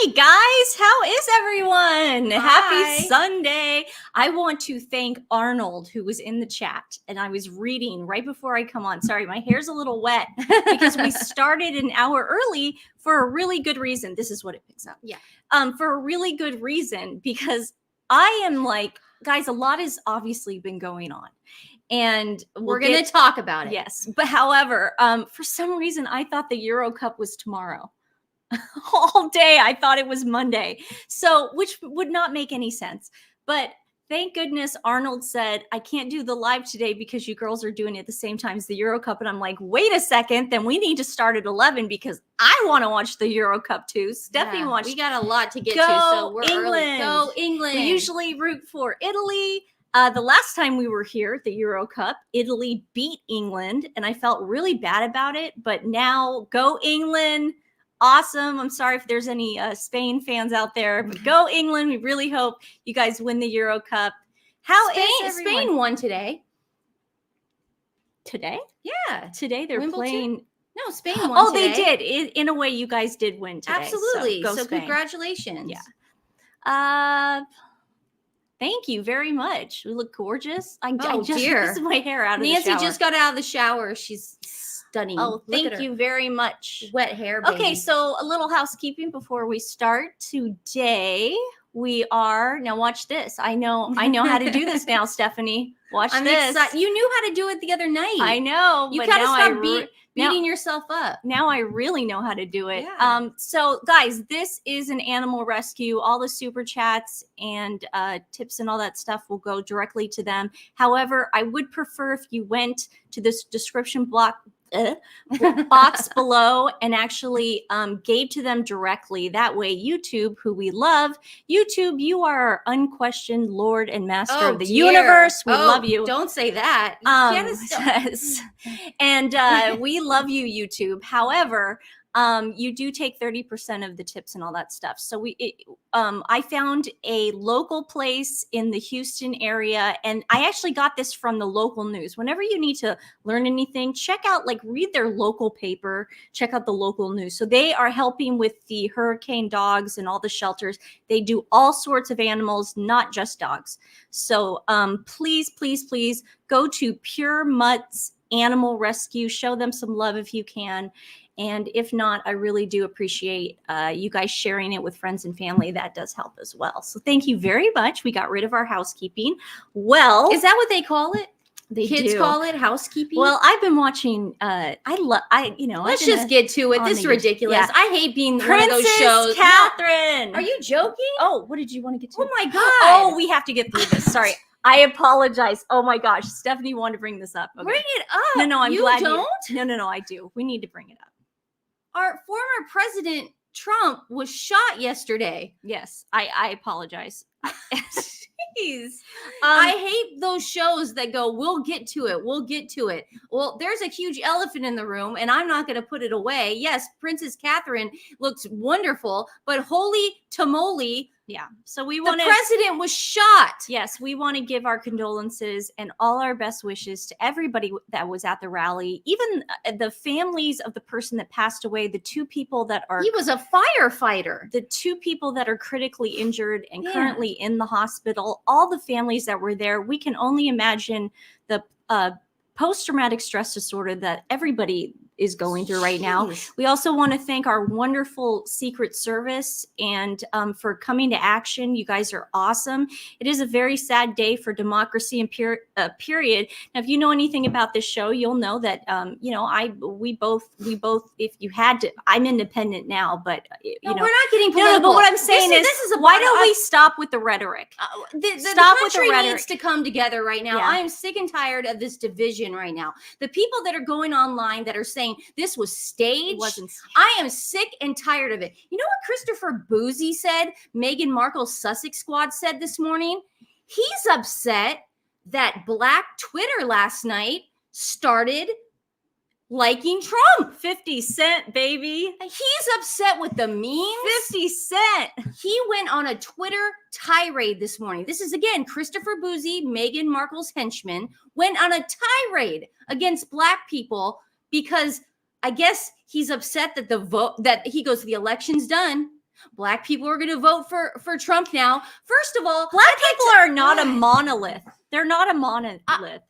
Hey guys, how is everyone? Hi. Happy Sunday. I want to thank Arnold, who was in the chat, and I was reading right before I come on. Sorry, my hair's a little wet because we started an hour early for a really good reason. This is what it picks up. Yeah. For a really good reason, because I am like, guys, a lot has obviously been going on. And we're going to talk about it. Yes. But however, for some reason, I thought the Euro Cup was tomorrow. All day I thought it was Monday, so which would not make any sense. But thank goodness Arnold said, I can't do the live today because you girls are doing it at the same time as the Euro Cup. And I'm like, wait a second, then we need to start at 11 because I want to watch the Euro Cup too. Stephanie watched. We got a lot to get to, so we're England. Early. Go England. We usually root for Italy. The last time we were here at the Euro Cup, Italy beat England, and I felt really bad about it. But now, go England. Awesome. I'm sorry if there's any Spain fans out there, but go England. We really hope you guys win the Euro Cup. How is Spain won today? Today? Yeah. Today they're Wimbledon? playing. No, Spain won today. They did. In a way, you guys did win today. Absolutely. So congratulations. Yeah. Thank you very much. We look gorgeous. I just this is my hair out of Nancy the shower. just got out of the shower. She's stunning. Oh, thank you very much. Wet hair, baby. Okay, so a little housekeeping before we start. Today we are now. Watch this. I know how to do this now, Stephanie. Watch this. Excited. You knew how to do it the other night. I know. You gotta stop beating yourself up. Now I really know how to do it. Yeah. So guys, this is an animal rescue. All the super chats and tips and all that stuff will go directly to them. However, I would prefer if you went to this description box below and actually gave to them directly. That way, YouTube, who we love, YouTube, you are our unquestioned Lord and Master of the universe. We love you. Don't say that. And we love you, YouTube. However, you do take 30% of the tips and all that stuff. So I found a local place in the Houston area, and I actually got this from the local news. Whenever you need to learn anything, check out, read their local paper, check out the local news. So they are helping with the hurricane dogs and all the shelters. They do all sorts of animals, not just dogs. So please, please, please go to Pure Mutts Animal Rescue. Show them some love if you can. And if not, I really do appreciate you guys sharing it with friends and family. That does help as well. So thank you very much. We got rid of our housekeeping. Well, is that what they call it? Kids do. Call it housekeeping? Well, I've been watching. Let's just get to it. This is ridiculous. Yeah. I hate being Princess one of those shows. Catherine, are you joking? Oh, what did you want to get to? Oh my God! Oh, we have to get through this. Sorry. I apologize. Oh my gosh, Stephanie wanted to bring this up. Okay. Bring it up. No, I'm you glad don't. No, I do. We need to bring it up. Our former president Trump was shot yesterday. Yes, I apologize. Jeez. I hate those shows that go, we'll get to it. We'll get to it. Well, there's a huge elephant in the room, and I'm not going to put it away. Yes, Princess Catherine looks wonderful, but holy tamale. Yeah. So the president was shot. Yes, we want to give our condolences and all our best wishes to everybody that was at the rally, even the families of the person that passed away, the two people that are... He was a firefighter. The two people that are critically injured and currently in the hospital, all the families that were there. We can only imagine the post-traumatic stress disorder that everybody is going through right now. We also want to thank our wonderful Secret Service and for coming to action. You guys are awesome. It is a very sad day for democracy and period. Now, if you know anything about this show, you'll know that we both. If you had to, I'm independent now, but we're not getting political. No, but what I'm saying is why don't we stop with the rhetoric? The country needs to come together right now. Yeah. I am sick and tired of this division right now. The people that are going online that are saying this was staged. I am sick and tired of it. You know what Christopher Boozy said? Meghan Markle's Sussex squad said this morning? He's upset that Black Twitter last night started liking Trump. 50 Cent, baby. He's upset with the memes. 50 Cent. He went on a Twitter tirade this morning. This is, again, Christopher Boozy, Meghan Markle's henchman, went on a tirade against Black people because I guess he's upset that the election's done, Black people are going to vote for Trump now. First of all, black people are not a monolith. They're not a monolith.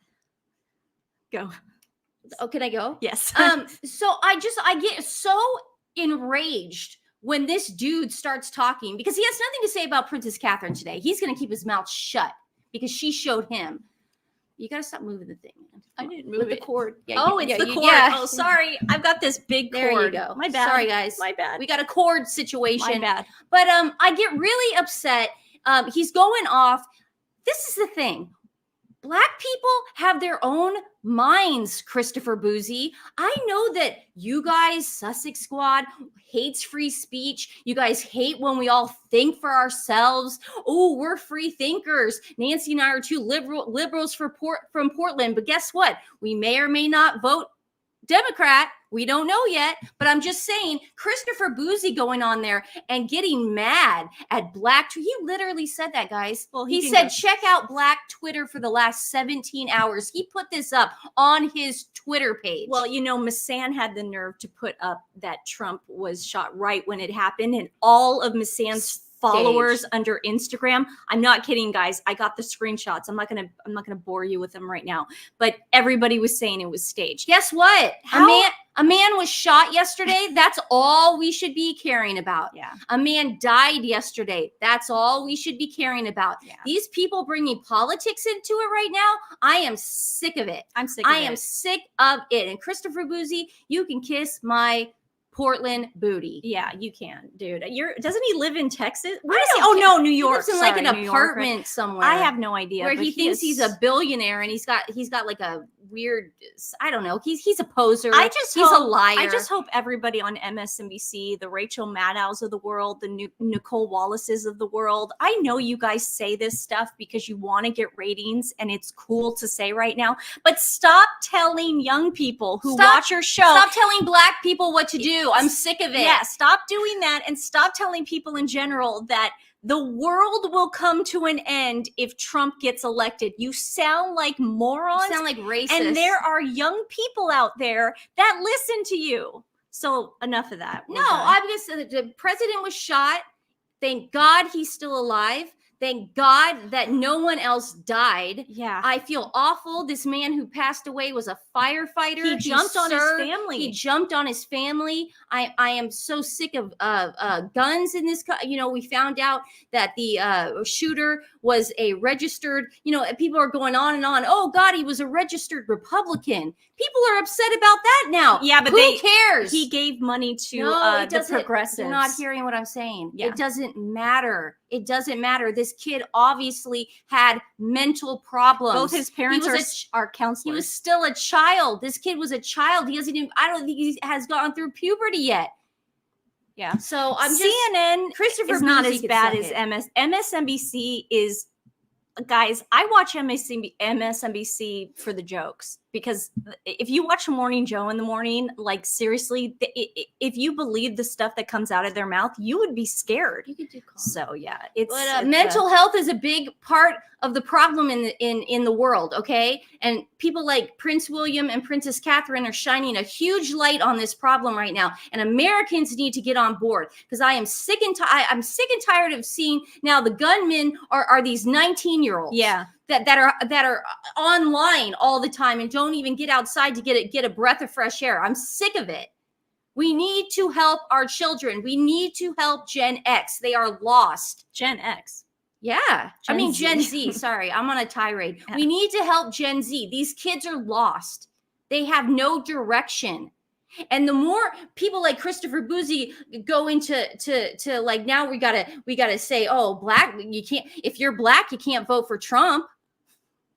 Go. Oh, can I go? Yes. So I get so enraged when this dude starts talking because he has nothing to say about Princess Catherine today. He's going to keep his mouth shut because she showed him. You got to stop moving the thing. I didn't move the cord. Yeah, it's the cord. Yeah. Oh, sorry. I've got this big cord. There you go. My bad. Sorry, guys. My bad. We got a cord situation. My bad. But I get really upset. He's going off. This is the thing. Black people have their own minds, Christopher Boozy. I know that you guys, Sussex Squad, hates free speech. You guys hate when we all think for ourselves. Oh, we're free thinkers. Nancy and I are two liberals from Portland. But guess what? We may or may not vote Democrat. We don't know yet, but I'm just saying Christopher Boozy going on there and getting mad at Black. He literally said that, guys. Well, he said, check out Black Twitter for the last 17 hours. He put this up on his Twitter page. Well, you know, Massan had the nerve to put up that Trump was shot right when it happened, and all of Massan's followers under Instagram. I'm not kidding, guys. I got the screenshots. I'm not gonna bore you with them right now. But everybody was saying it was staged. Guess what? A man was shot yesterday. That's all we should be caring about. Yeah. A man died yesterday. That's all we should be caring about. Yeah. These people bringing politics into it right now, I am sick of it. I'm sick of it. I am sick of it. And Christopher Boozy, you can kiss my Portland booty. Yeah, you can, dude. Doesn't he live in Texas? Where is he? Oh no, New York. He lives in like an apartment somewhere. I have no idea. Where he thinks he's a billionaire and he's got like a weird, I don't know. He's a poser. He's a liar. I just hope everybody on MSNBC, the Rachel Maddows of the world, the Nicole Wallaces of the world. I know you guys say this stuff because you want to get ratings and it's cool to say right now, but stop telling young people who watch your show. Stop telling Black people what to do. I'm sick of it. Yeah, stop doing that and stop telling people in general that the world will come to an end if Trump gets elected. You sound like morons. You sound like racist. And there are young people out there that listen to you. So enough of that. No, obviously the president was shot. Thank God he's still alive. Thank God that no one else died. Yeah. I feel awful. This man who passed away was a firefighter. He jumped on his family. He jumped on his family. I am so sick of guns in this. You know, we found out that the shooter was a registered, you know, people are going on and on. Oh God, he was a registered Republican. People are upset about that now. Yeah, but who cares? He gave money to the progressives. You're not hearing what I'm saying. Yeah. It doesn't matter. It doesn't matter. This kid obviously had mental problems. Both his parents are counselors. He was still a child. This kid was a child. He hasn't even, I don't think he has gone through puberty yet. Yeah. So I'm CNN Christopher is not Boozy as bad as MSNBC is. Guys, I watch MSNBC for the jokes because if you watch Morning Joe in the morning, like seriously, if you believe the stuff that comes out of their mouth, you would be scared. You could do so yeah, it's mental health is a big part of the problem in the world. Okay, and people like Prince William and Princess Catherine are shining a huge light on this problem right now, and Americans need to get on board because I'm sick and tired of seeing now the gunmen are these 19-year-olds. Yeah. That are online all the time and don't even get outside to get a breath of fresh air. I'm sick of it. We need to help our children. We need to help Gen X. They are lost. Gen X. Yeah. Gen Z. Sorry, I'm on a tirade. Yeah. We need to help Gen Z. These kids are lost. They have no direction. And the more people like Christopher Boozy go into like now we gotta say, oh, Black, you can't, if you're Black, you can't vote for Trump.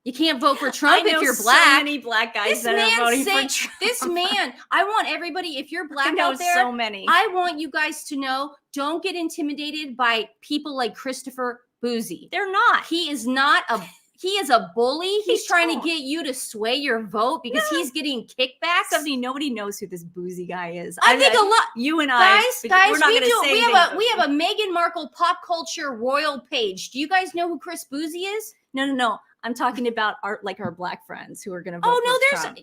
You can't vote for Trump if you're Black. So many Black guys that are voting for Trump. This man, I want everybody, if you're Black out there, so many. I want you guys to know, don't get intimidated by people like Christopher Boozy. They're not. He is a bully. He's trying to get you to sway your vote because he's getting kickbacks. Stephanie, nobody knows who this Boozy guy is. I think a lot. You and guys, we're not we have a Meghan Markle pop culture royal page. Do you guys know who Chris Boozy is? No. I'm talking about our Black friends who are going to vote. Oh no, Trump.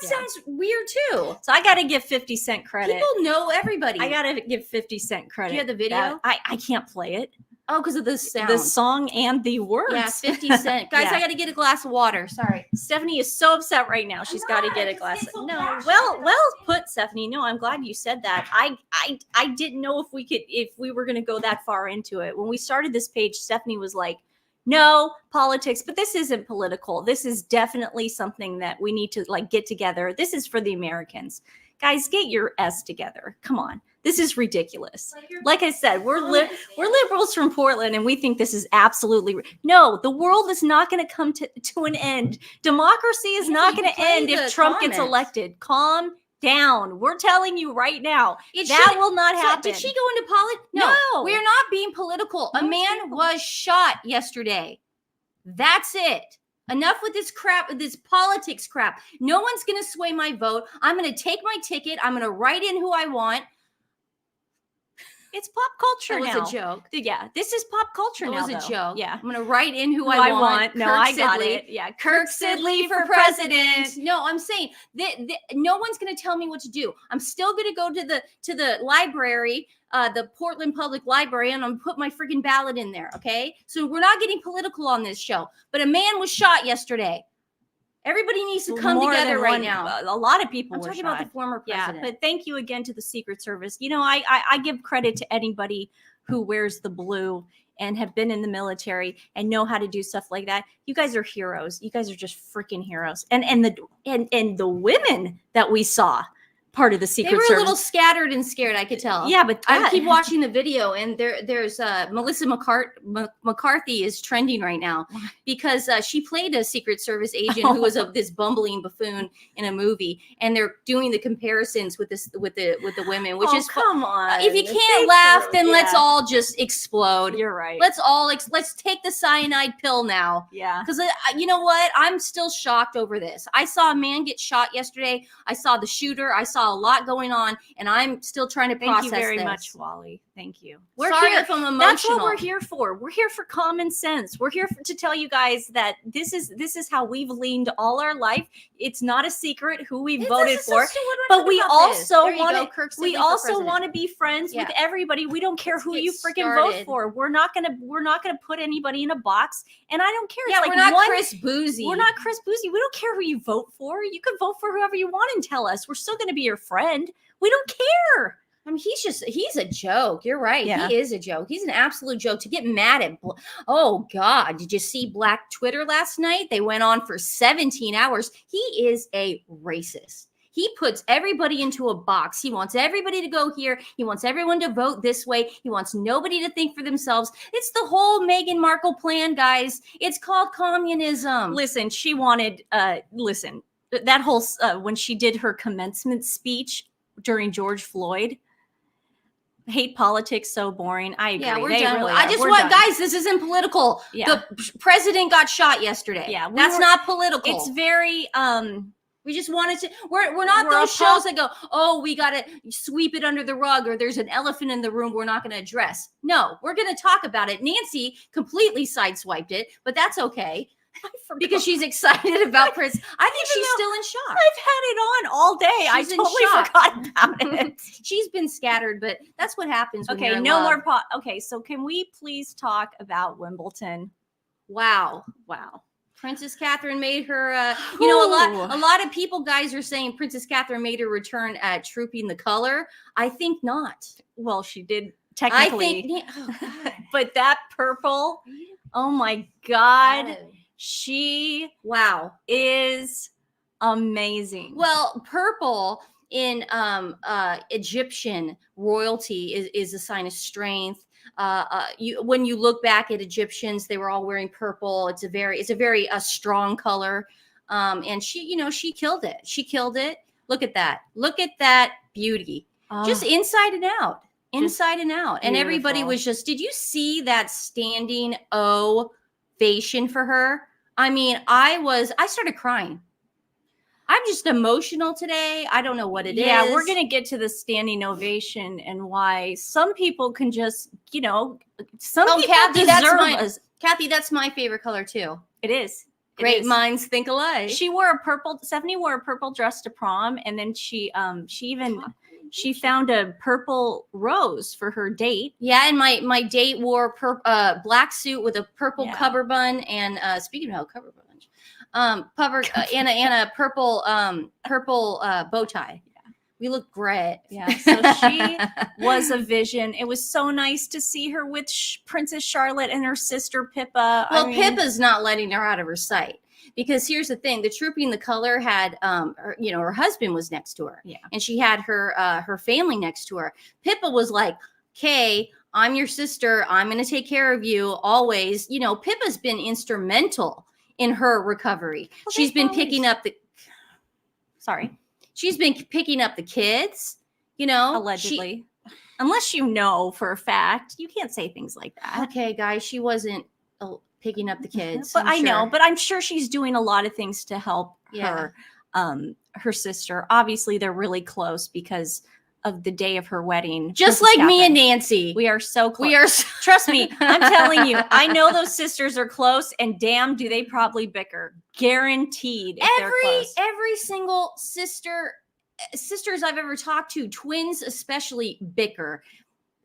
That sounds weird too. So I got to give 50 Cent credit. People know everybody. I got to give 50 Cent credit. Do you have the video? I can't play it. Oh, because of the sound. The song and the words. Yeah, 50 Cent. Guys, I got to get a glass of water. Sorry. Stephanie is so upset right now. She's got to get a glass of No, well put, Stephanie. No, I'm glad you said that. I didn't know if we were going to go that far into it. When we started this page, Stephanie was like, no politics, but this isn't political. This is definitely something that we need to like get together. This is for the Americans. Guys, get your S together. Come on. This is ridiculous. Like I said, we're liberals from Portland, and we think this is absolutely no. The world is not going to come to an end. Democracy is not going to end if Trump gets elected. Calm down. We're telling you right now that will not happen. Did she go into politics? No, we're not being political. A man was shot yesterday. That's it. Enough with this crap, with this politics crap. No one's going to sway my vote. I'm going to take my ticket. I'm going to write in who I want. It's pop culture now. It was a joke. Yeah, this is pop culture now. It was a joke. Yeah. I'm going to write in who I want. No, I got it. Yeah, Kirk Sidley for president. No, I'm saying no one's going to tell me what to do. I'm still going to go to the library, the Portland Public Library, and I'm going to put my freaking ballot in there, okay? So we're not getting political on this show. But a man was shot yesterday. Everybody needs to come together right now. A lot of people were talking about the former president. Yeah, but thank you again to the Secret Service. You know, I give credit to anybody who wears the blue and have been in the military and know how to do stuff like that. You guys are heroes. You guys are just freaking heroes. And the women that we saw part of the Secret Service. They were a little scattered and scared, I could tell. Yeah, but I keep watching the video, and there's Melissa McCarthy is trending right now because she played a Secret Service agent who was this bumbling buffoon in a movie, and they're doing the comparisons with the women, which is come on. If you can't laugh, then let's all just explode. You're right. Let's take the cyanide pill now. Yeah. Because you know what? I'm still shocked over this. I saw a man get shot yesterday. I saw the shooter. I saw a lot going on, and I'm still trying to process this. Thank you very much, Wally. Thank you. Sorry if I'm emotional. That's what we're here for. We're here for common sense. We're here to tell you guys that this is how we've leaned all our life. It's not a secret who we voted for, but we also want to be friends with everybody. We don't care who you freaking vote for. We're not gonna put anybody in a box, and I don't care. Yeah, we're not Chris Boozy. We're not Chris Boozy. We don't care who you vote for. You can vote for whoever you want and tell us. We're still going to be your friend. We don't care. I mean, he's a joke. You're right. Yeah. He is a joke. He's an absolute joke to get mad at. Oh, God. Did you see Black Twitter last night? They went on for 17 hours. He is a racist. He puts everybody into a box. He wants everybody to go here. He wants everyone to vote this way. He wants nobody to think for themselves. It's the whole Meghan Markle plan, guys. It's called communism. Listen, she wanted, that whole, when she did her commencement speech during George Floyd, hate politics, so boring. I agree. Yeah, we're done. I just want, guys, this isn't political. Yeah. The president got shot yesterday. Yeah. That's not political. It's very, we just wanted to, we're not those shows that go, oh, we got to sweep it under the rug, or there's an elephant in the room we're not going to address. No, we're going to talk about it. Nancy completely sideswiped it, but that's okay. Because she's excited about Prince. I think she's still in shock. I've had it on all day. I totally forgot about it. She's been scattered, but that's what happens when you're in no love. more Okay, so can we please talk about Wimbledon? Wow. Princess Catherine made her, a lot of people, guys, are saying Princess Catherine made her return at Trooping the Color. I think not. Well, she did technically. But that purple, oh my God. She is amazing. Well, purple in Egyptian royalty is a sign of strength. When you look back at Egyptians, they were all wearing purple. It's a very strong color. And she killed it. She killed it. Look at that. Look at that beauty. Just inside and out. Inside and out. And everybody was just, did you see that standing ovation for her? I mean, I started crying. I'm just emotional today. I don't know what it is. Yeah, we're going to get to the standing ovation and why some people can just, people Kathy, deserve Kathy, that's my favorite color too. It is. Great minds think alike. Stephanie wore a purple dress to prom, and then she found a purple rose for her date. Yeah, and my date wore black suit with a purple cover bun, and speaking of how cover bun, and a purple bow tie. We look great. Yeah. So she was a vision. It was so nice to see her with Princess Charlotte and her sister Pippa. Well, Pippa's not letting her out of her sight, because here's the thing: the Trooping the Color had, her husband was next to her, and she had her family next to her. Pippa was like, "Okay, I'm your sister. I'm going to take care of you always." Pippa's been instrumental in her recovery. Well, she's been picking up the. Sorry. She's been picking up the kids, allegedly. Unless you know for a fact, you can't say things like that. Okay, guys, she wasn't picking up the kids. But I know, but I'm sure she's doing a lot of things to help her sister. Obviously, they're really close because of the day of her wedding. Just like me and Nancy. We are so close. Trust me, I'm telling you, I know those sisters are close, and damn, do they probably bicker. Guaranteed. Every single sisters I've ever talked to, twins especially, bicker.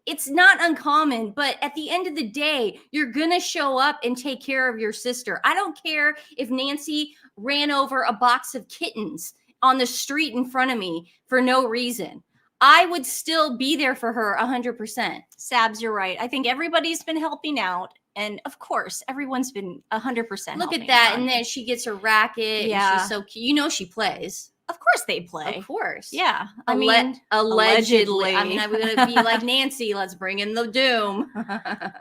It's not uncommon, but at the end of the day, you're going to show up and take care of your sister. I don't care if Nancy ran over a box of kittens on the street in front of me for no reason. I would still be there for her 100%. Sabs, you're right. I think everybody's been helping out. And of course, everyone's been 100%. Look at that. And then she gets her racket. Yeah. And she's so cute. She plays. Of course they play. Of course. Yeah. Allegedly. I mean, I'm going to be like Nancy. Let's bring in the doom.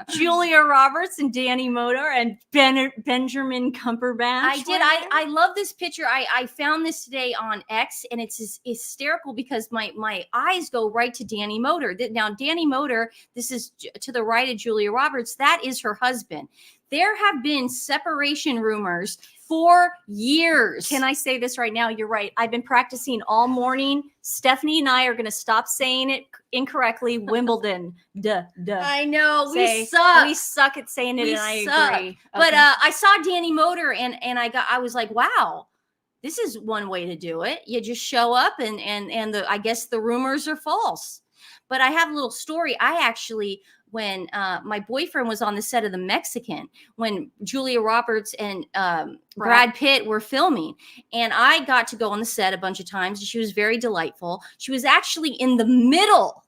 Julia Roberts and Danny Moder and Benjamin Cumberbatch. I love this picture. I found this today on X, and it's hysterical because my eyes go right to Danny Moder. Now, Danny Moder, this is to the right of Julia Roberts. That is her husband. There have been separation rumors for years. Can I say this right now? You're right. I've been practicing all morning. Stephanie and I are going to stop saying it incorrectly. Wimbledon. Duh. I know. We suck. We suck at saying it, and I agree. Okay. But I saw Danny Moder, and I was like, wow, this is one way to do it. You just show up, and I guess the rumors are false. But I have a little story. I actually, when my boyfriend was on the set of The Mexican, when Julia Roberts and Brad Pitt were filming, and I got to go on the set a bunch of times, and she was very delightful. She was actually in the middle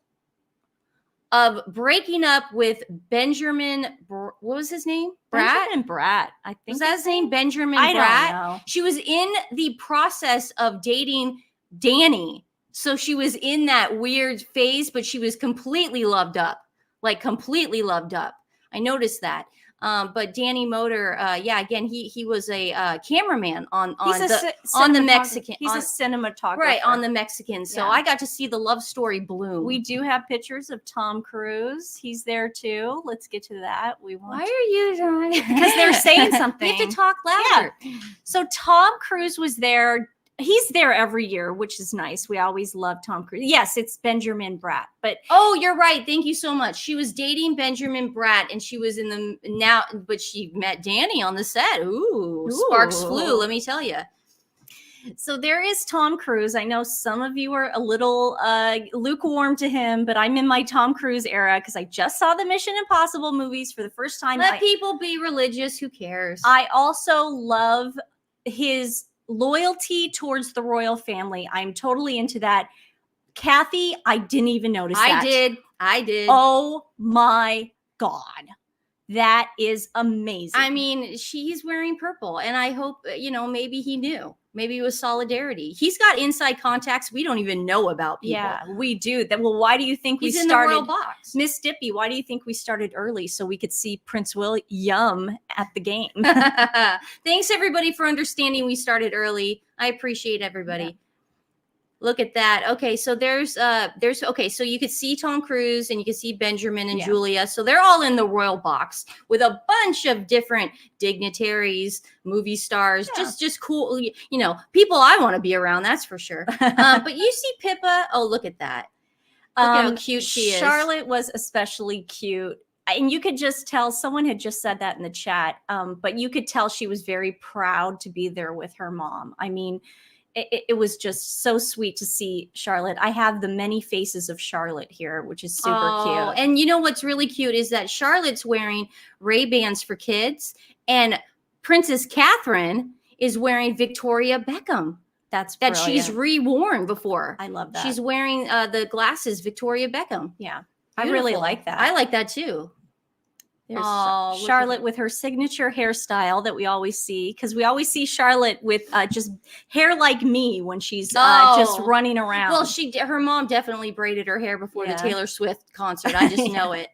of breaking up with Benjamin, what was his name? Benjamin Bratt, I think. Was that his name? Benjamin Bratt? I don't know. She was in the process of dating Danny. So she was in that weird phase, but she was completely loved up. Like completely loved up. I noticed that. But Danny Moder, again, he was a cameraman on the Mexican. He's a cinematographer. Right, on the Mexican. So I got to see the love story bloom. We do have pictures of Tom Cruise. He's there too. Let's get to that. Why are you doing? Because they're saying something. You have to talk louder. Yeah. So Tom Cruise was there. He's there every year, which is nice. We always love Tom Cruise. Yes, it's Benjamin Bratt. But you're right. Thank you so much. She was dating Benjamin Bratt, and she was but she met Danny on the set. Ooh. Sparks flew, let me tell you. So there is Tom Cruise. I know some of you are a little lukewarm to him, but I'm in my Tom Cruise era because I just saw the Mission Impossible movies for the first time. Let people be religious. Who cares? I also love his loyalty towards the royal family. I'm totally into that. Kathy, I didn't even notice that. I did. Oh my God. That is amazing. I mean, she's wearing purple, and I hope, maybe he knew. Maybe it was solidarity. He's got inside contacts we don't even know about people. Yeah, we do. Well, why do you think we started? He's in the royal box. Miss Dippy, why do you think we started early so we could see Prince William at the game? Thanks, everybody, for understanding we started early. I appreciate everybody. Yeah. Look at that. Okay, so so you could see Tom Cruise and you could see Benjamin and Julia. So they're all in the royal box with a bunch of different dignitaries, movie stars, just cool, people I want to be around, that's for sure. But you see Pippa. Oh, look at that. Look how cute she is. Charlotte was especially cute. and you could just tell, someone had just said that in the chat, but you could tell she was very proud to be there with her mom. I mean, it was just so sweet to see Charlotte. I have the many faces of Charlotte here, which is super cute. And you know what's really cute is that Charlotte's wearing Ray-Bans for kids, and Princess Catherine is wearing Victoria Beckham. That she's reworn before. I love that. She's wearing the glasses Victoria Beckham. Yeah. Beautiful. I really like that. I like that too. There's Charlotte with her signature hairstyle that we always see, because we always see Charlotte with just hair like me when she's just running around. Well, her mom definitely braided her hair before the Taylor Swift concert. I just know it.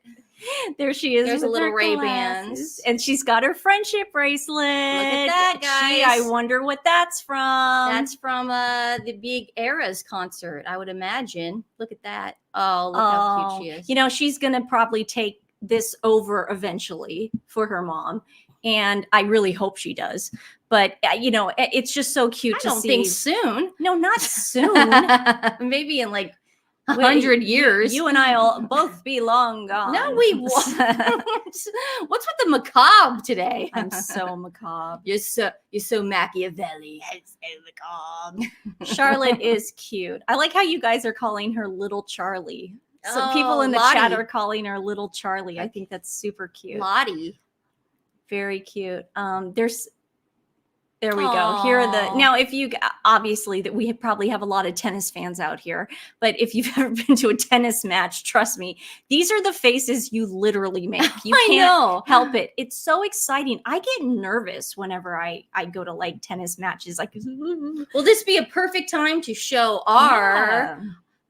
There she is. There's a little Ray-Bans. And she's got her friendship bracelet. Look at that, guys. I wonder what that's from. That's from the Big Eras concert, I would imagine. Look at that. Oh, look how cute she is. You know, she's going to probably take this over eventually for her mom. And I really hope she does. But, you know, it's just so cute to see. I don't think soon. No, not soon. Maybe in like 100 years. You and I will both be long gone. No, we won't. What's with the macabre today? I'm so macabre. You're so Machiavelli. I'm so macabre. Charlotte is cute. I like how you guys are calling her Little Charlie. So people in the Lottie. chat are calling her Little Charlie. I think that's super cute. Lottie. Very cute. There we go. Here are the, now if you, obviously that we probably have a lot of tennis fans out here, but if you've ever been to a tennis match, trust me, these are the faces you literally make. You can't help it. It's so exciting. I get nervous whenever I go to like tennis matches. Like, will this be a perfect time to show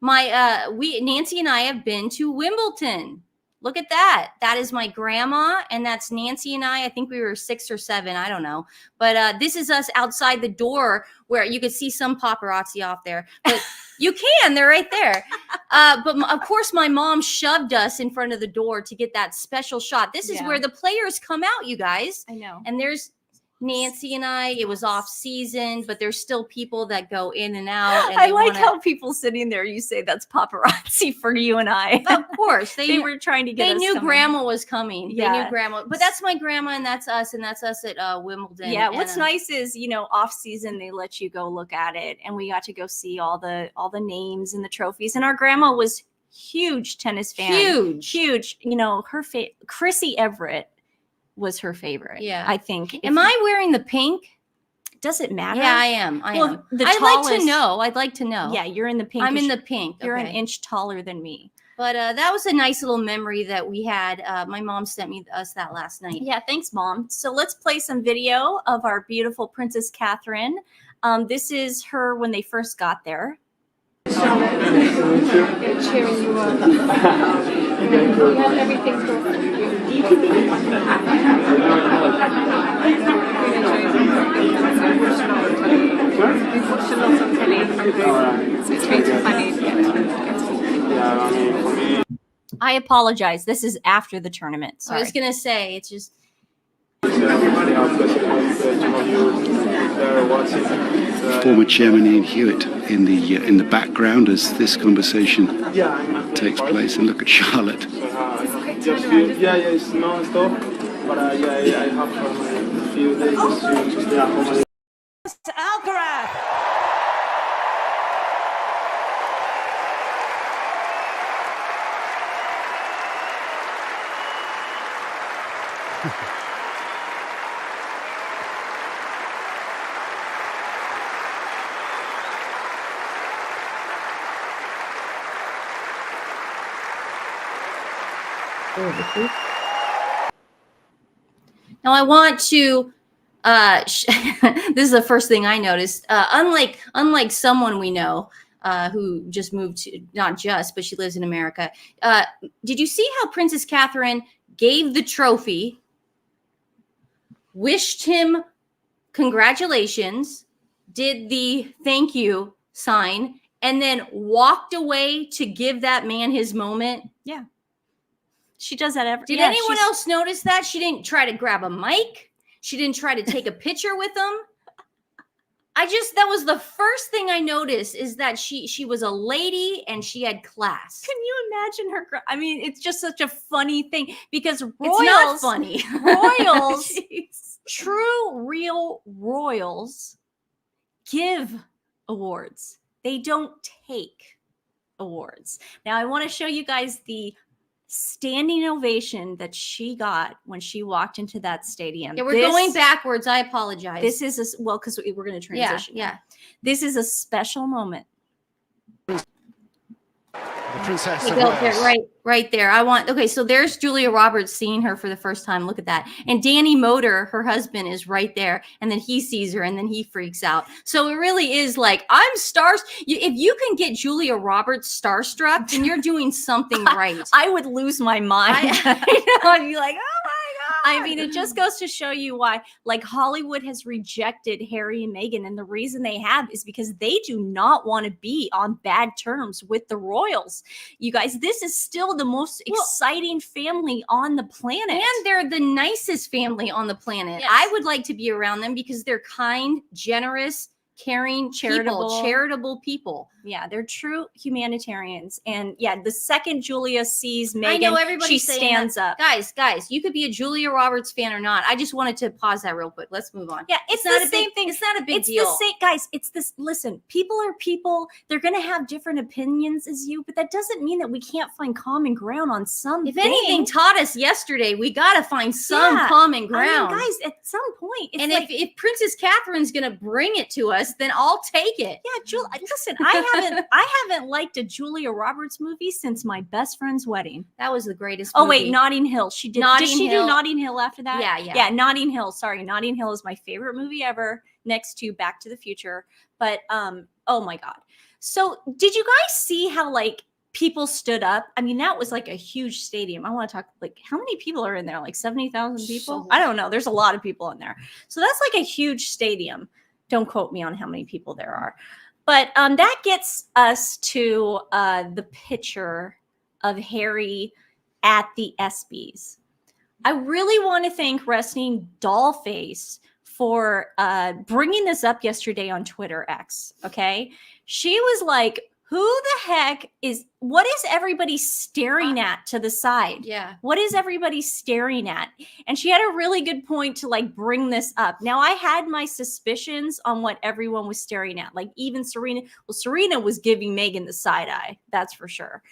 Nancy and I have been to Wimbledon. Look at that. That is my grandma, and that's Nancy and I. I think we were 6 or 7. I don't know. But this is us outside the door where you could see some paparazzi off there. But you can. They're right there. But of course, my mom shoved us in front of the door to get that special shot. This is where the players come out, you guys. I know. And there's Nancy and I. It was off season, but there's still people that go in and out. And I like how people sitting there, you say that's paparazzi for you and I. Of course. They were trying to get They us knew coming. Grandma was coming. Yeah. They knew Grandma. But that's my grandma, and that's us at Wimbledon. Yeah, what's nice is, you know, off season they let you go look at it, and we got to go see all the names and the trophies. And our grandma was huge tennis fan. Huge. You know, Chrissy Everett was her favorite. Yeah. I think. Am I wearing the pink? Does it matter? Yeah, I am. I am. I'd like to know. Yeah, you're in the pink. I'm in the pink. You're an inch taller than me. But that was a nice little memory that we had. My mom sent us that last night. Yeah, thanks, Mom. So let's play some video of our beautiful Princess Catherine. This is her when they first got there. Charlotte, cheering you on. We have everything for We've watched a lot on telly, so it's really funny. I apologize. This is after the tournament. Sorry. I was gonna say it's just. Former Chairman Ian Hewitt in the background as this conversation takes place, and look at Charlotte. It's non-stop, but I have a few days to stay at home. Alcaraz. Now I want to. This is the first thing I noticed. Unlike someone we know who just moved to, not just, but she lives in America. Did you see how Princess Catherine gave the trophy, wished him congratulations, did the thank you sign, and then walked away to give that man his moment? Yeah. She does that every. Did anyone else notice that? She didn't try to grab a mic. She didn't try to take a picture with him. that was the first thing I noticed, is that she was a lady and she had class. Can you imagine her? I mean, it's just such a funny thing because royals, it's not funny. Royals, true, real royals give awards. They don't take awards. Now, I want to show you guys the standing ovation that she got when she walked into that stadium. Yeah, we're going backwards. I apologize. This is well, because we're going to transition. Yeah. This is a special moment. The Princess of Wales. Wales. Right there. Okay, so there's Julia Roberts seeing her for the first time. Look at that. And Danny Moder, her husband, is right there. And then he sees her and then he freaks out. So it really is like, I'm stars. If you can get Julia Roberts starstruck, then you're doing something right. I would lose my mind. I'd be like, oh my God. I mean, it just goes to show you why, like, Hollywood has rejected Harry and Meghan. And the reason they have is because they do not want to be on bad terms with the royals. You guys, this is still the most exciting family on the planet. And they're the nicest family on the planet. Yes. I would like to be around them because they're kind, generous, caring, charitable people. Yeah, they're true humanitarians. And yeah, the second Julia sees Meghan, I know everybody stands up. Guys, you could be a Julia Roberts fan or not. I just wanted to pause that real quick. Let's move on. Yeah, it's not the a same big thing. It's not a big deal. It's the same, guys. It's this. Listen, people are people. They're going to have different opinions as you, but that doesn't mean that we can't find common ground on some. If anything taught us yesterday, we got to find some common ground. I mean, guys, at some point, it's and like, if Princess Catherine's going to bring it to us, then I'll take it. Yeah, listen, I haven't liked a Julia Roberts movie since My Best Friend's Wedding. That was the greatest Oh, movie. wait, Notting Hill. She did. Did she do Notting Hill after that? Yeah. Notting Hill. Sorry, Notting Hill is my favorite movie ever, next to Back to the Future. But oh my God. So did you guys see how like people stood up? I mean, that was like a huge stadium. I want to talk like how many people are in there? Like 70,000 people? I don't know. There's a lot of people in there. So that's like a huge stadium. Don't quote me on how many people there are. But that gets us to the picture of Harry at the ESPYs. I really want to thank Resting Dollface for bringing this up yesterday on Twitter X, okay? She was like, who the heck what is everybody staring at to the side? Yeah. What is everybody staring at? And she had a really good point to like bring this up. Now, I had my suspicions on what everyone was staring at. Like even Serena. Well, Serena was giving Meghan the side eye. That's for sure.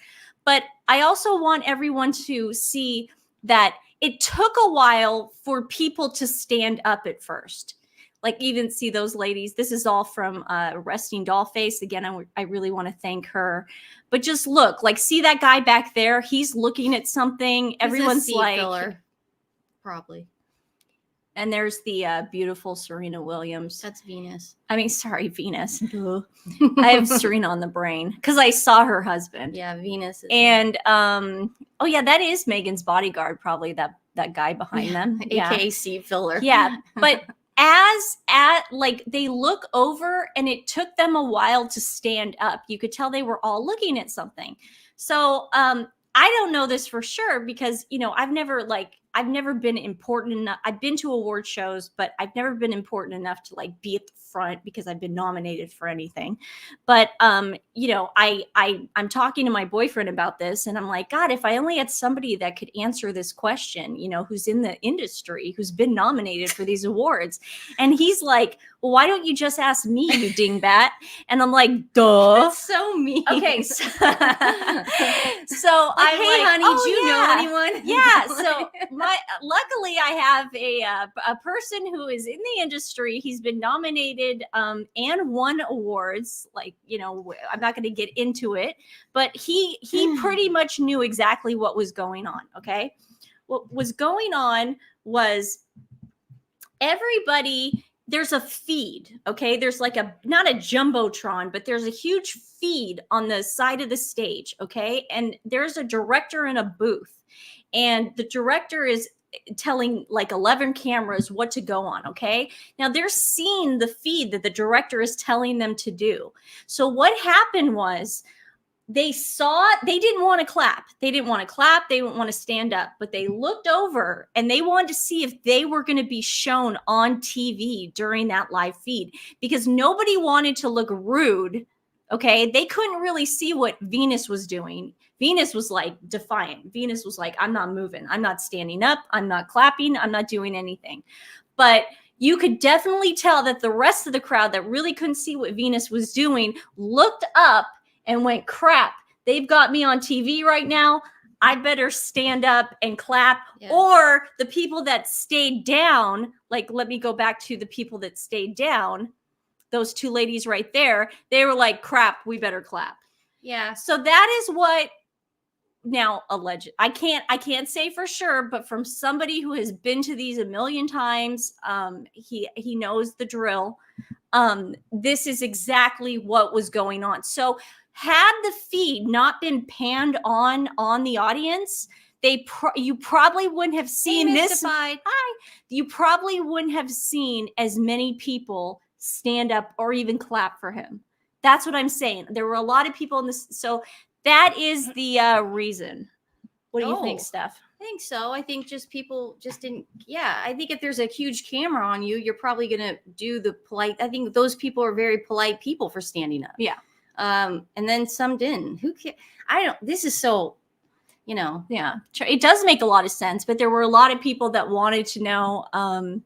But I also want everyone to see that it took a while for people to stand up at first. Like even see those ladies. This is all from Resting Dollface. Again, I really want to thank her. But just look, like see that guy back there? He's looking at something. Everyone's like, filler. Probably. And there's the beautiful Serena Williams. That's Venus. I mean, sorry, Venus. I have Serena on the brain because I saw her husband. Yeah, Venus. And oh yeah, that is Meghan's bodyguard. Probably that guy behind them. AKA seed filler. Yeah, but. Like they look over and it took them a while to stand up. You could tell they were all looking at something. So I don't know this for sure because, you know, I've never been important enough. I've been to award shows, but I've never been important enough to like be at the front because I've been nominated for anything. But you know, I'm talking to my boyfriend about this and I'm like, God, if I only had somebody that could answer this question, you know, who's in the industry, who's been nominated for these awards. And he's like, well, why don't you just ask me, you dingbat? And I'm like, duh. That's so mean. Okay. So, like, I'm hey, like, honey, oh, do you know anyone? Yeah. So luckily I have a person who is in the industry. He's been nominated and won awards. Like, you know, I'm not going to get into it, but he pretty much knew exactly what was going on. Okay. What was going on was everybody, there's a feed. Okay. There's like not a jumbotron, but there's a huge feed on the side of the stage. Okay. And there's a director in a booth and the director is telling like 11 cameras what to go on. Okay. Now they're seeing the feed that the director is telling them to do. So what happened was they didn't want to clap. They didn't want to clap. They didn't want to stand up, but they looked over and they wanted to see if they were going to be shown on TV during that live feed, because nobody wanted to look rude. Okay. They couldn't really see what Venus was doing. Venus was like defiant. Venus was like, I'm not moving. I'm not standing up. I'm not clapping. I'm not doing anything. But you could definitely tell that the rest of the crowd that really couldn't see what Venus was doing looked up and went, crap, they've got me on TV right now. I better stand up and clap. Yeah. Or the people that stayed down, like, let me go back to the people that stayed down. Those two ladies right there, they were like, crap, we better clap. Yeah. So that is what now alleged. I can't say for sure, but from somebody who has been to these a million times, he knows the drill. This is exactly what was going on. So had the feed not been panned on the audience, you probably wouldn't have seen this. Hi. You probably wouldn't have seen as many people stand up or even clap for him. That's what I'm saying. There were a lot of people in this. So that is the reason. What do you think, Steph? I think so. I think just people just didn't. Yeah, I think if there's a huge camera on you, you're probably going to do the polite. I think those people are very polite people for standing up. Yeah. And then some didn't. Who cares? This is so, Yeah, it does make a lot of sense. But there were a lot of people that wanted to know.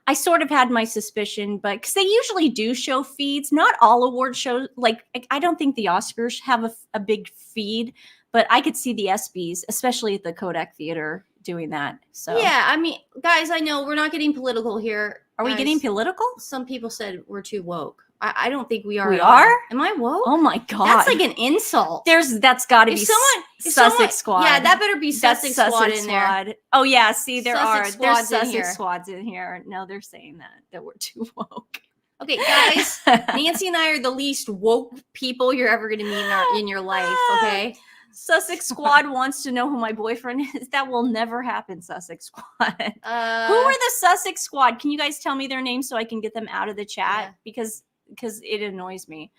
I sort of had my suspicion, but because they usually do show feeds, not all award shows. Like, I don't think the Oscars have a big feed, but I could see the ESPYs, especially at the Kodak Theater, doing that. So yeah, I mean, guys, I know we're not getting political here. Are we getting political? Some people said we're too woke. I don't think we are. We are? Am I woke? Oh my God. That's like an insult. That's got to be Sussex Squad. Yeah, that better be Sussex Squad in there. Oh yeah, see, there's Sussex Squads in here. No, they're saying that we're too woke. Okay, guys, Nancy and I are the least woke people you're ever going to meet in your life, okay? Sussex Squad wants to know who my boyfriend is. That will never happen, Sussex Squad. Who are the Sussex Squad? Can you guys tell me their names so I can get them out of the chat? Yeah. Because it annoys me.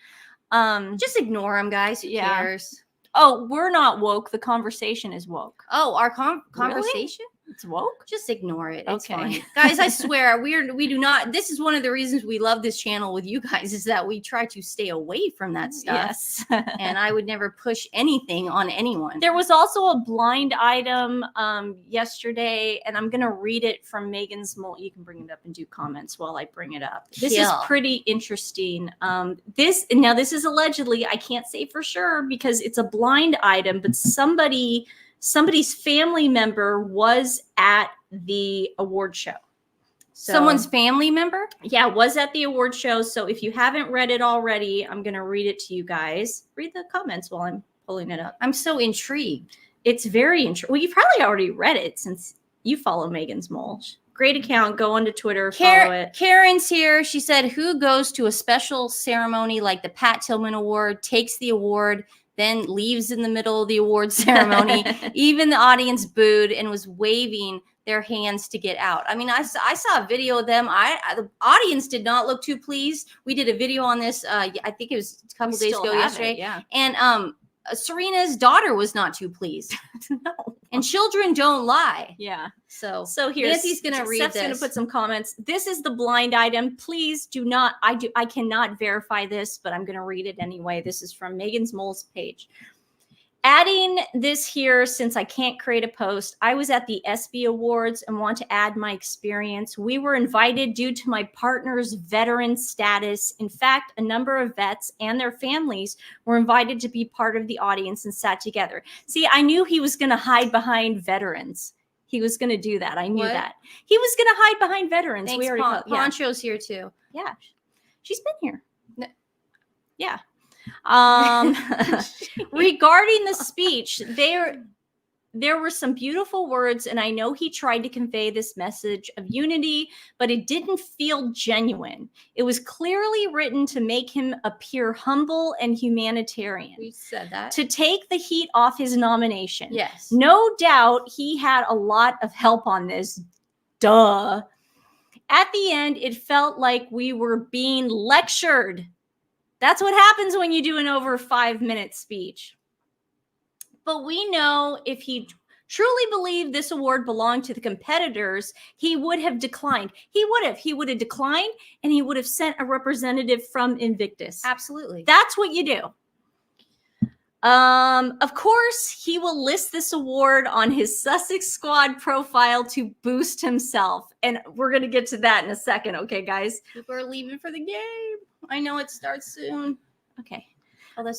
Just ignore them, guys. Who cares? Oh, we're not woke. The conversation is woke. Oh, our conversation? Really? It's woke? Just ignore it. It's fine. Guys, I swear, we do not. This is one of the reasons we love this channel with you guys, is that we try to stay away from that stuff. Yes. And I would never push anything on anyone. There was also a blind item yesterday, and I'm going to read it from Meghan's Mole. You can bring it up and do comments while I bring it up. This is pretty interesting. This is allegedly, I can't say for sure because it's a blind item, but somebody's family member was at the award show. So, someone's family member? Yeah, was at the award show. So if you haven't read it already, I'm going to read it to you guys. Read the comments while I'm pulling it up. I'm so intrigued. It's very interesting. Well, you've probably already read it since you follow Meghan's Mole. Great account. Go onto Twitter, follow it. Karen's here. She said, who goes to a special ceremony like the Pat Tillman Award, takes the award, then leaves in the middle of the award ceremony? Even the audience booed and was waving their hands to get out. I mean, I saw a video of them. The audience did not look too pleased. We did a video on this. I think it was a couple days ago yesterday. Yeah. And Serena's daughter was not too pleased. No. And children don't lie. Yeah. So here, Nancy's going to read this. Going to put some comments. This is the blind item. Please do not. I cannot verify this, but I'm going to read it anyway. This is from Meghan's Mole's page. Adding this here, since I can't create a post, I was at the ESPY Awards and want to add my experience. We were invited due to my partner's veteran status. In fact, a number of vets and their families were invited to be part of the audience and sat together. See, I knew he was going to hide behind veterans. He was going to do that. I knew that. He was going to hide behind veterans. Thanks, Poncho's here too. Yeah. She's been here. No. Yeah. Regarding the speech, there were some beautiful words, and I know he tried to convey this message of unity, but it didn't feel genuine. It was clearly written to make him appear humble and humanitarian. We said that. To take the heat off his nomination. Yes. No doubt he had a lot of help on this. Duh. At the end, it felt like we were being lectured. That's what happens when you do an over 5-minute speech. But we know if he truly believed this award belonged to the competitors, he would have declined. He would have declined, and he would have sent a representative from Invictus. Absolutely. That's what you do. Of course, he will list this award on his Sussex squad profile to boost himself. And we're going to get to that in a second. Okay, guys? People are leaving for the game. I know it starts soon. Okay.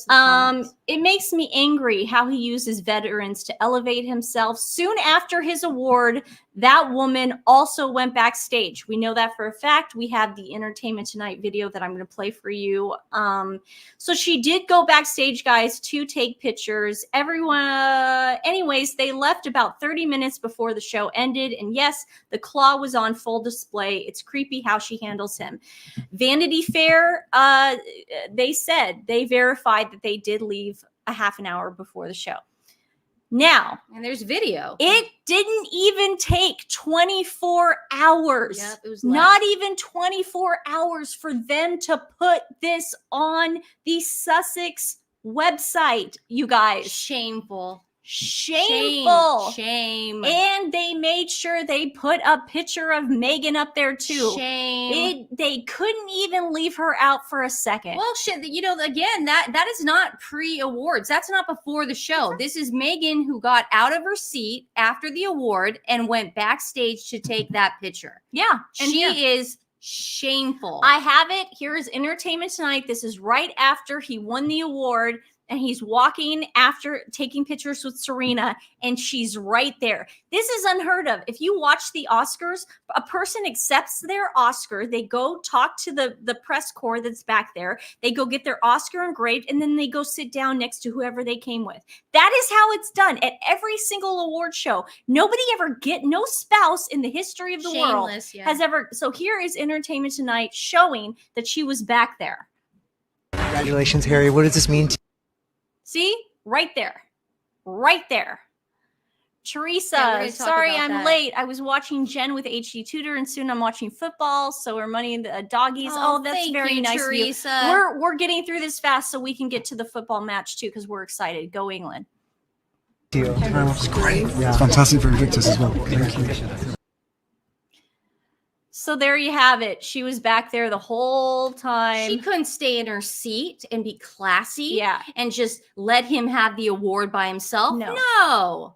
Oh, it makes me angry how he uses veterans to elevate himself. Soon after his award, that woman also went backstage. We know that for a fact. We have the Entertainment Tonight video that I'm going to play for you. So she did go backstage, guys, to take pictures. Anyways, they left about 30 minutes before the show ended. And yes, the claw was on full display. It's creepy how she handles him. Vanity Fair, they verified that they did leave a half an hour before the show. Now, and there's video. It didn't even take 24 hours. Yep, it was not even 24 hours for them to put this on the Sussex website, you guys. Shameful. Shame. And they made sure they put a picture of Meghan up there too. Shame. They couldn't even leave her out for a second. Well, shit, you know, again, that is not pre-awards. That's not before the show. This is Meghan who got out of her seat after the award and went backstage to take that picture. Yeah. And she is shameful. I have it. Here is Entertainment Tonight. This is right after he won the award. And he's walking after taking pictures with Serena, and she's right there. This is unheard of. If you watch the Oscars, a person accepts their Oscar. They go talk to the press corps that's back there. They go get their Oscar engraved, and then they go sit down next to whoever they came with. That is how it's done at every single award show. No spouse in the history of the world has ever. So here is Entertainment Tonight showing that she was back there. Congratulations, Harry. What does this mean to See? Right there. Right there. Teresa, sorry I'm late. I was watching Jen with HD Tutor, and soon I'm watching football. So we're money the doggies. Oh, that's very nice, Teresa. Of you. We're getting through this fast so we can get to the football match too, because we're excited. Go England. It's great. Yeah. It's fantastic for Invictus as well. Thank you. So there you have it. She was back there the whole time. She couldn't stay in her seat and be classy and just let him have the award by himself. No.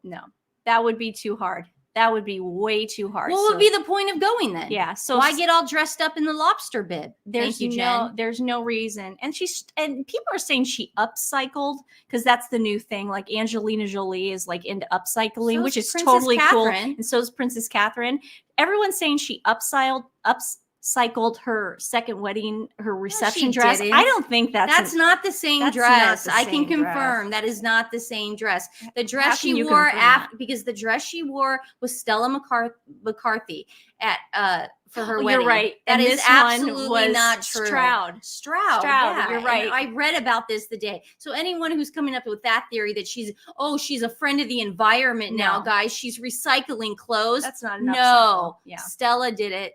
That would be too hard. That would be way too hard. What would be the point of going then? Yeah. So why get all dressed up in the lobster bib? Thank you, Jen. There's no reason. And people are saying she upcycled because that's the new thing. Like Angelina Jolie is like into upcycling, which is totally cool. And so is Princess Catherine. Everyone's saying she upcycled her second wedding, her reception dress. I don't think that's not the same dress. I can confirm that is not the same dress. The dress she wore because the dress she wore was Stella McCarthy at for her wedding. You're right. That is absolutely not true. Stroud. Yeah, you're right. And I read about this the day. So anyone who's coming up with that theory that she's a friend of the environment now, guys, she's recycling clothes. That's not enough. No. Yeah. Stella did it.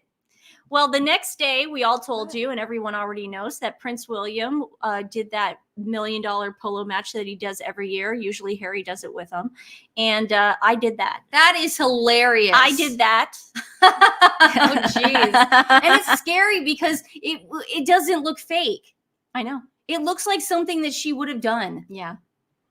Well, the next day, we all told you, and everyone already knows, that Prince William did that $1 million polo match that he does every year. Usually Harry does it with him. And I did that. That is hilarious. I did that. Oh, jeez. And it's scary because it doesn't look fake. I know. It looks like something that she would have done. Yeah.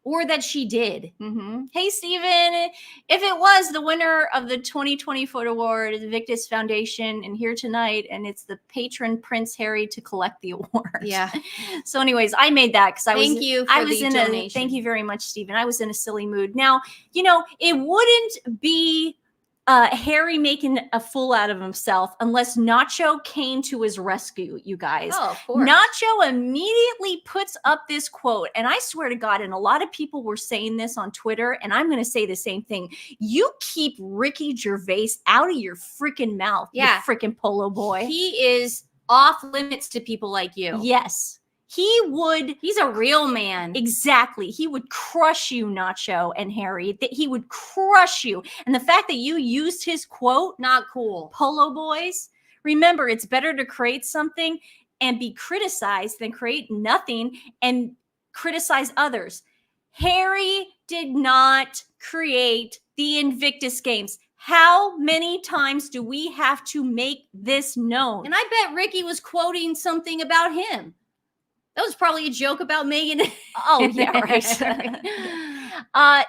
Or that she did. Mm-hmm. Hey, Steven, if it was the winner of the 2020 Photo Award, the Invictus Foundation, and here tonight, and it's the patron Prince Harry to collect the award. Yeah. So anyways, I made that because Thank you for the donation. Thank you very much, Steven. I was in a silly mood. Now, it wouldn't be Harry making a fool out of himself unless Nacho came to his rescue, you guys. Oh, of course. Nacho immediately puts up this quote, and I swear to God, and a lot of people were saying this on Twitter, and I'm going to say the same thing. You keep Ricky Gervais out of your freaking mouth, you freaking polo boy. He is off limits to people like you. Yes. He's a real man. Exactly. He would crush you, Nacho and Harry. That he would crush you. And the fact that you used his quote, not cool. Polo boys. Remember, it's better to create something and be criticized than create nothing and criticize others. Harry did not create the Invictus Games. How many times do we have to make this known? And I bet Ricky was quoting something about him. That was probably a joke about Meghan. Oh, yeah, right.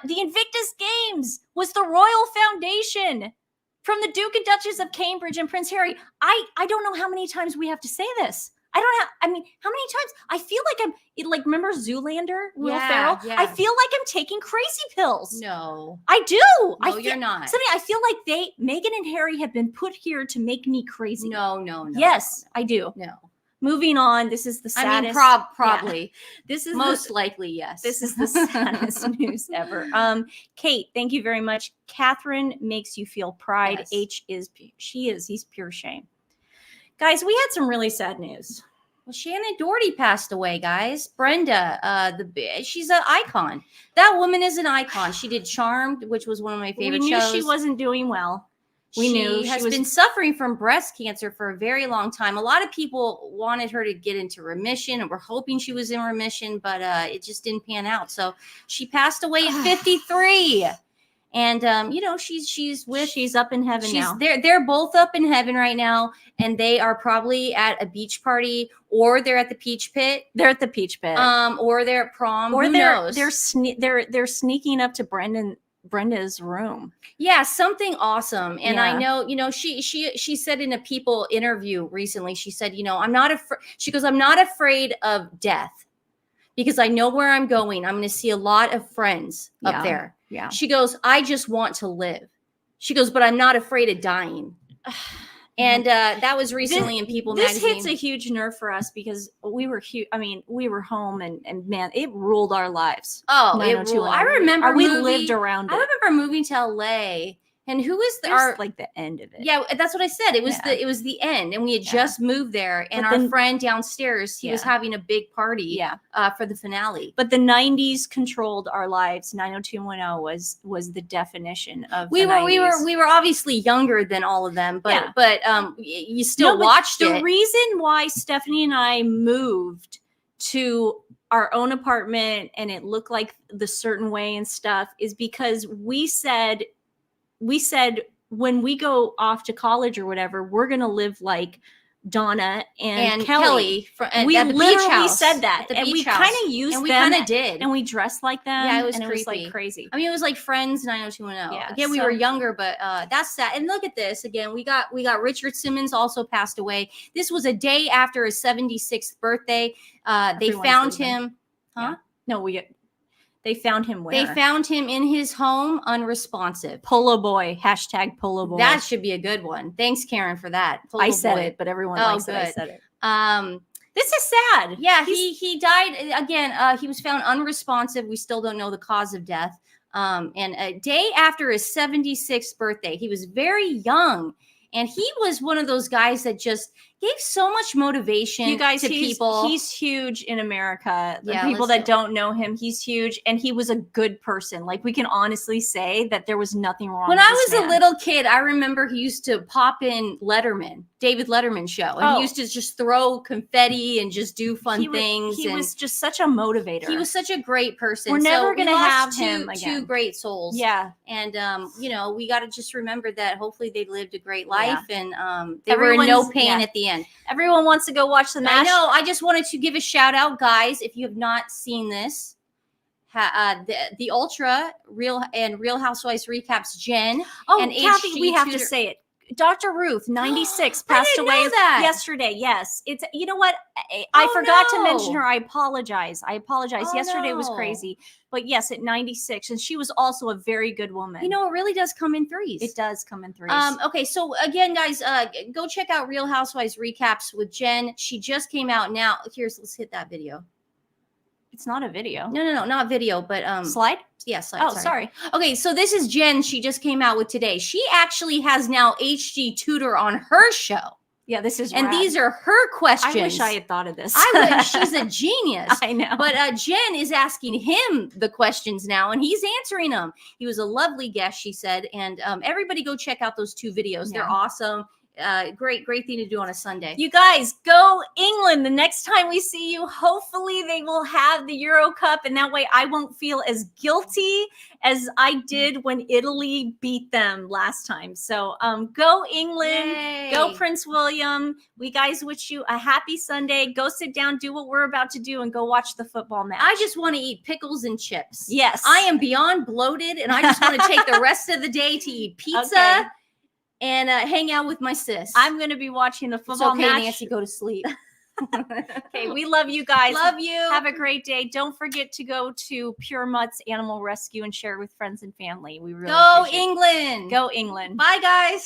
The Invictus Games was the Royal Foundation from the Duke and Duchess of Cambridge and Prince Harry. I don't know how many times we have to say this. I mean, how many times? I feel like remember Zoolander, Will Ferrell? Yeah. I feel like I'm taking crazy pills. No. I do. No, you're not. Suddenly, I feel like Meghan and Harry have been put here to make me crazy. No. Yes, I do. No. Moving on. This is the saddest. I mean, probably. Yeah. This is most likely, yes. This is the saddest news ever. Kate, thank you very much. Catherine makes you feel pride. Yes. He's pure shame. Guys, we had some really sad news. Well, Shannon Doherty passed away, guys. Brenda, she's an icon. That woman is an icon. She did Charmed, which was one of my favorite shows. We knew she wasn't doing well. She has been suffering from breast cancer for a very long time. A lot of people wanted her to get into remission and were hoping she was in remission, but it just didn't pan out. So she passed away at 53. And she's up in heaven now. They're both up in heaven right now, and they are probably at a beach party, or they're at the Peach Pit. They're at the Peach Pit, or they're at prom. Or Who knows? They're sneaking up to Brenda's room. Yeah, something awesome. And Yeah. I know, she said in a People interview recently, she said, I'm not afraid. She goes, I'm not afraid of death because I know where I'm going. I'm going to see a lot of friends up there. Yeah. She goes, I just want to live. She goes, but I'm not afraid of dying. And that was recently in People magazine. This hits a huge nerve for us because we were we were home and man, it ruled our lives. Oh, it ruled. I remember we lived around it. I remember moving to LA. And who is like the end of it? Yeah, that's what I said. It was the end, and we had just moved there. And our friend downstairs, he was having a big party. For the finale. But the '90s controlled our lives. 90210 was the definition of. We were obviously younger than all of them, but you still watched it. The reason why Stephanie and I moved to our own apartment and it looked like the certain way and stuff is because we said when we go off to college or whatever, we're going to live like Donna and Kelly. We literally said that. And we kind of used them. And we kind of did. And we dressed like them. Yeah, it was creepy. It was like crazy. I mean, it was like Friends 90210. Yeah, again, we were younger, but that's sad. And look at this. Again, we got Richard Simmons also passed away. This was a day after his 76th birthday. They found him. Huh? Yeah. No, they found him where? They found him in his home, unresponsive. Polo boy. # Polo boy. That should be a good one. Thanks, Karen, for that. I said it, but everyone likes that I said it. This is sad. Yeah, he died again. He was found unresponsive. We still don't know the cause of death. And a day after his 76th birthday, he was very young. And he was one of those guys that just gave so much motivation to people. He's huge in America. The people that don't know him, he's huge. And he was a good person. Like, we can honestly say that there was nothing wrong with this I was man. A little kid, I remember he used to pop in David Letterman's show. And he used to just throw confetti and just do fun things. He was just such a motivator. He was such a great person. We're never going to have him again. Two great souls. Yeah. And, we got to just remember that hopefully they lived a great life. And they were in no pain at the end. Everyone wants to go watch the match. I know. I just wanted to give a shout out, guys. If you have not seen this, the Ultra Real Housewives recaps Jen. Oh, and Kathy, we have to say it. Dr. Ruth, 96, passed away yesterday. Yes. It's, you know what? I forgot to mention her. I apologize. Yesterday was crazy. But yes, at 96. And she was also a very good woman. It really does come in threes. It does come in threes. Okay. So again, guys, go check out Real Housewives recaps with Jen. She just came out now. Let's hit that video. It's not a video. No, not video, but slide? Yeah, slide. Oh, sorry. Okay, so this is Jen. She just came out with today. She actually has now HG Tutor on her show. Yeah, this is and rad. These are her questions. I wish I had thought of this. She's a genius. I know. But Jen is asking him the questions now, and he's answering them. He was a lovely guest, she said. And everybody go check out those 2 videos. Yeah. They're awesome. Great thing to do on a Sunday. You guys, go England. The next time we see you, hopefully they will have the Euro Cup, and that way I won't feel as guilty as I did when Italy beat them last time. So go England. Yay. Go Prince William. We guys wish you a happy Sunday. Go sit down, do what we're about to do, and go watch the football match. I just want to eat pickles and chips. Yes. I am beyond bloated, and I just want to take the rest of the day to eat pizza. Okay. And hang out with my sis. I'm going to be watching the football match. Nancy, go to sleep. Okay, we love you guys. Love you. Have a great day. Don't forget to go to Pure Mutts Animal Rescue and share with friends and family. We really go appreciate it. England. Go England. Bye, guys.